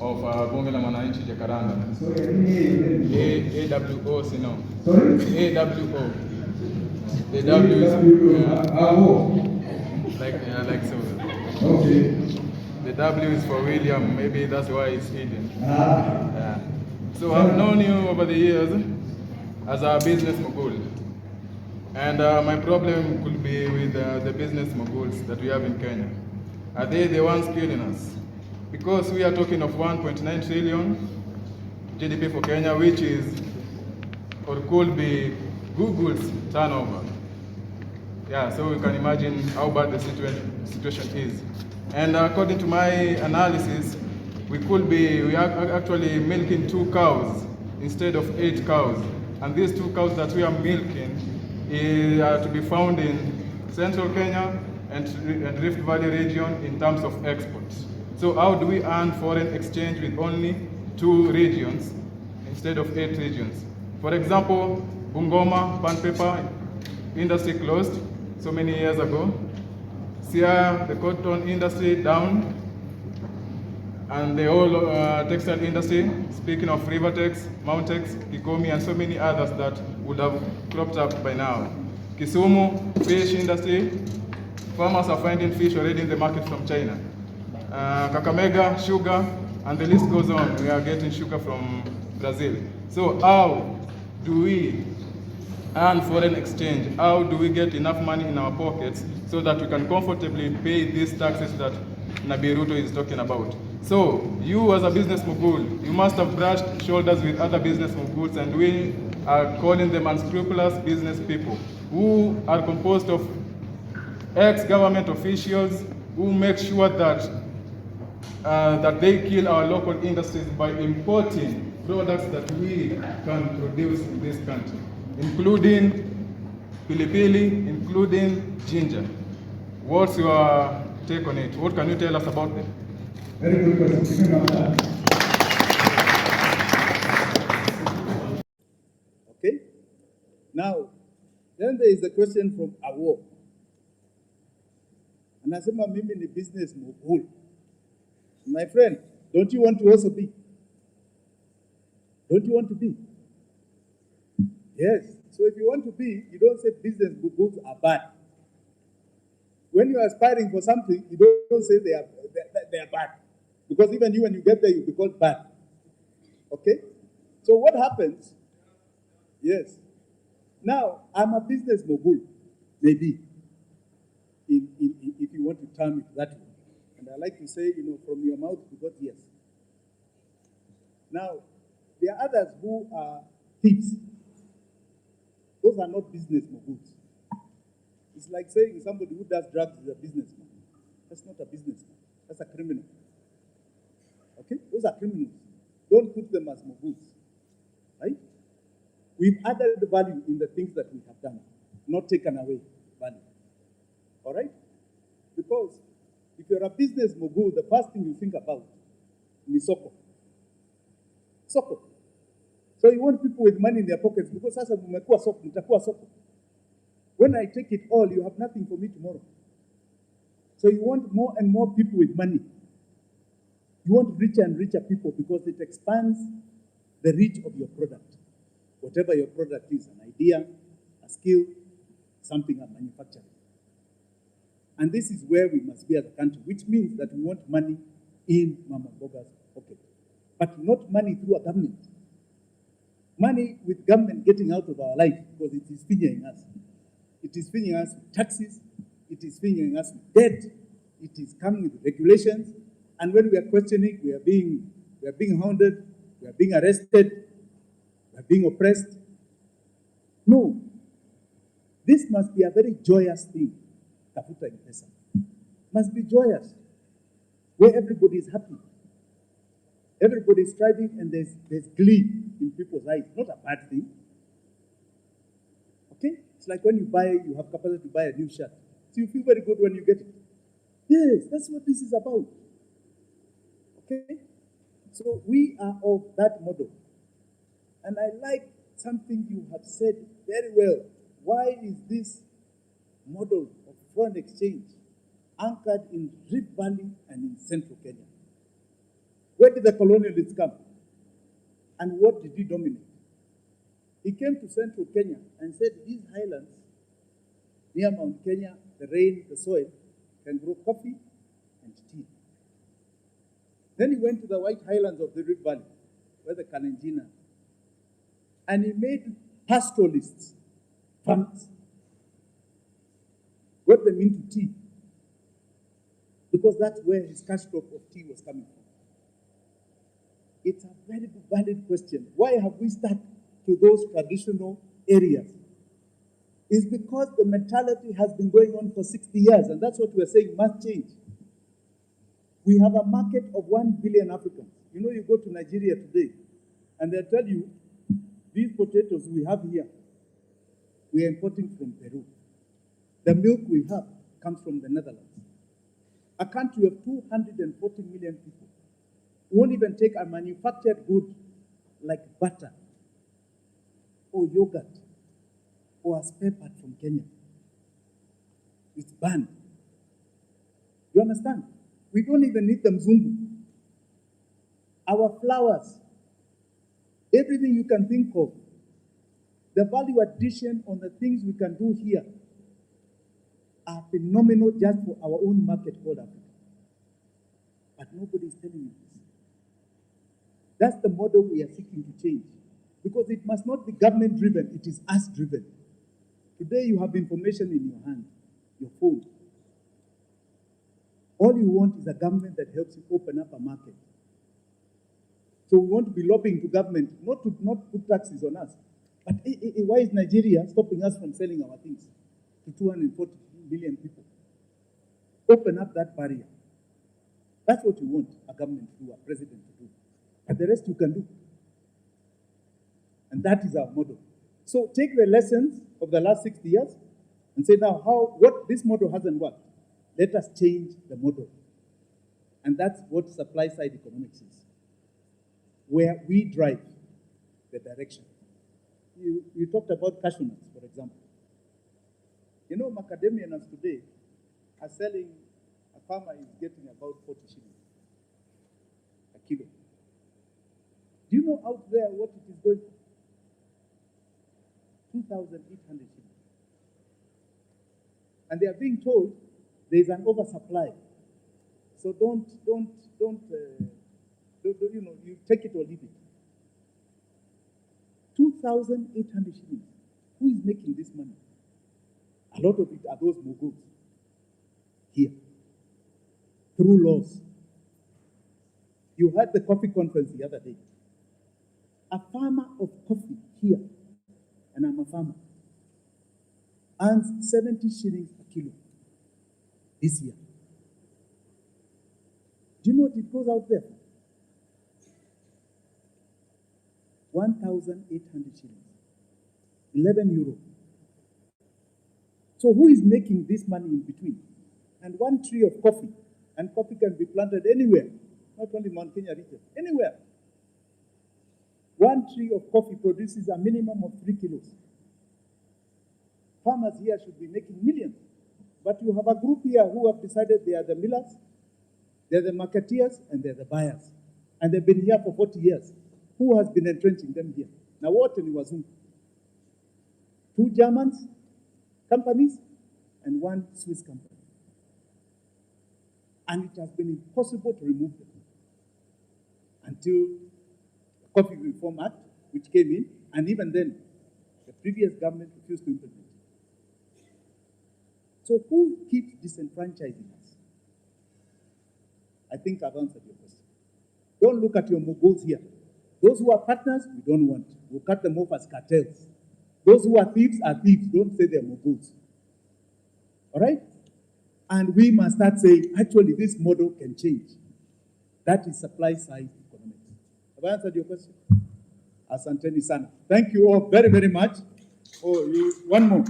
of Bunge la Mwananchi Jacaranda. A.w.o, SINOH. A.w.o. The W is like so. Okay. The W is for William. Maybe that's why it's hidden. Yeah. So I've known you over the years as a business mogul. And my problem could be with the business moguls that we have in Kenya. Are they the ones killing us? Because we are talking of 1.9 trillion GDP for Kenya, which is, or could be, Google's turnover. Yeah, so you can imagine how bad the situation is. And according to my analysis, we are actually milking 2 cows instead of 8 cows. And these 2 cows that we are milking are to be found in central Kenya and Rift Valley region in terms of exports. So how do we earn foreign exchange with only 2 regions instead of 8 regions? For example, Bungoma, pan paper industry closed so many years ago. Siaya, the cotton industry down, and the whole textile industry, speaking of Rivertex, Mountex, Kikomi, and so many others that would have cropped up by now. Kisumu, fish industry, farmers are finding fish already in the market from China. Kakamega, sugar, and the list goes on. We are getting sugar from Brazil. So how do we earn foreign exchange? How do we get enough money in our pockets so that we can comfortably pay these taxes that Nabi Ruto is talking about? So you as a business mogul, you must have brushed shoulders with other business moguls, and we are calling them unscrupulous business people who are composed of ex-government officials who make sure that they kill our local industries by importing products that we can produce in this country, including pilipili, including ginger. What's your take on it? What can you tell us about them? Very good question. Okay. Now, then there is the question from A.w.o. Anasema mimi ni business mogul. My friend, don't you want to also be? Don't you want to be? Yes. So if you want to be, you don't say business moguls are bad. When you are aspiring for something, you don't say they are bad. Because even you, when you get there, you'll be called bad. Okay? So what happens? Yes. Now, I'm a business mogul, maybe, if you want to term it that way. And I like to say, from your mouth to God's ears. Now, there are others who are thieves. Those are not business moguls. It's like saying somebody who does drugs is a businessman. That's not a businessman. That's a criminal. Okay? Those are criminals. Don't put them as moguls. Right? We've added the value in the things that we have done, not taken away value. All right? Because if you're a business mogul, the first thing you think about is soko. Soko. So you want people with money in their pockets because sasa mumekuwa soko, mtakuwa soko. When I take it all, you have nothing for me tomorrow. So you want more and more people with money. You want richer and richer people because it expands the reach of your product. Whatever your product is, an idea, a skill, something I'm manufacturing. And this is where we must be as a country, which means that we want money in Mama Mboga's pocket. But not money through a government. Money with government getting out of our life because it is fingering us. It is fingering us with taxes. It is fingering us with debt. It is coming with regulations. And when we are questioning, we are being hounded, we are being arrested, we are being oppressed. No. This must be a very joyous thing. Tafuta M-Pesa. Must be joyous. Where everybody is happy. Everybody is striving and there's glee in people's eyes. Not a bad thing. Okay? It's like when you have capacity to buy a new shirt. So you feel very good when you get it. Yes, that's what this is about. Okay? So we are of that model. And I like something you have said very well. Why is this model of foreign exchange anchored in Rift Valley and in central Kenya? Where did the colonialists come? And what did he dominate? He came to central Kenya and said, these highlands near Mount Kenya, the rain, the soil, can grow coffee and tea. Then he went to the White Highlands of the Rift Valley, where the Kalenjin are. And he made pastoralists, farmers, got them into tea, because that's where his cash crop of tea was coming from. It's a very valid question. Why have we stuck to those traditional areas? It's because the mentality has been going on for 60 years, and that's what we're saying must change. We have a market of 1 billion Africans. You know, you go to Nigeria today, and they'll tell you, these potatoes we have here, we are importing from Peru. The milk we have comes from the Netherlands. A country of 240 million people won't even take a manufactured good like butter or yogurt or a spare part from Kenya. It's banned. You understand? We don't even need the mzungu. Our flowers, everything you can think of, the value addition on the things we can do here are phenomenal just for our own market called Africa. But nobody is telling you this. That's the model we are seeking to change. Because it must not be government-driven, it is us-driven. Today you have information in your hand, your phone. All you want is a government that helps you open up a market. So we want to be lobbying to government, not put taxes on us. But why is Nigeria stopping us from selling our things to 240 million people? Open up that barrier. That's what we want a government to do, a president to do. And the rest you can do. And that is our model. So take the lessons of the last 60 years and say now what this model hasn't worked. Let us change the model. And that's what supply side economics is, where we drive the direction. You talked about cashew nuts, for example. You know, macadamians today are selling, a farmer is getting about 40 shillings a kilo. Do you know out there what it is going for? 2,800 shillings. And they are being told there is an oversupply. So don't, you know, you take it or leave it. 2,800 shillings. Who is making this money? A lot of it are those moguls here, through laws. You heard the coffee conference the other day. A farmer of coffee here, and I'm a farmer, earns 70 shillings a kilo this year. Do you know what it goes out there? 1,800 shillings, 11 euro. So who is making this money in between? And one tree of coffee, and coffee can be planted anywhere, not only Mount Kenya region, anywhere. One tree of coffee produces a minimum of 3 kilos. Farmers here should be making millions. But you have a group here who have decided they are the millers, they're the marketeers, and they're the buyers. And they've been here for 40 years. Who has been entrenching them here? Now what in Wazungu? 2 Germans companies and 1 Swiss company. And it has been impossible to remove them until the Coffee Reform Act, which came in, and even then, the previous government refused to implement it. So who keeps disenfranchising us? I think I've answered your question. Don't look at your moguls here. Those who are partners, we don't want. We'll cut them off as cartels. Those who are thieves are thieves. Don't say they're moguls. All right? And we must start saying, actually, this model can change. That is supply side economics. Have I answered your question? Asanteni sana. Thank you all very, very much. Oh, one more.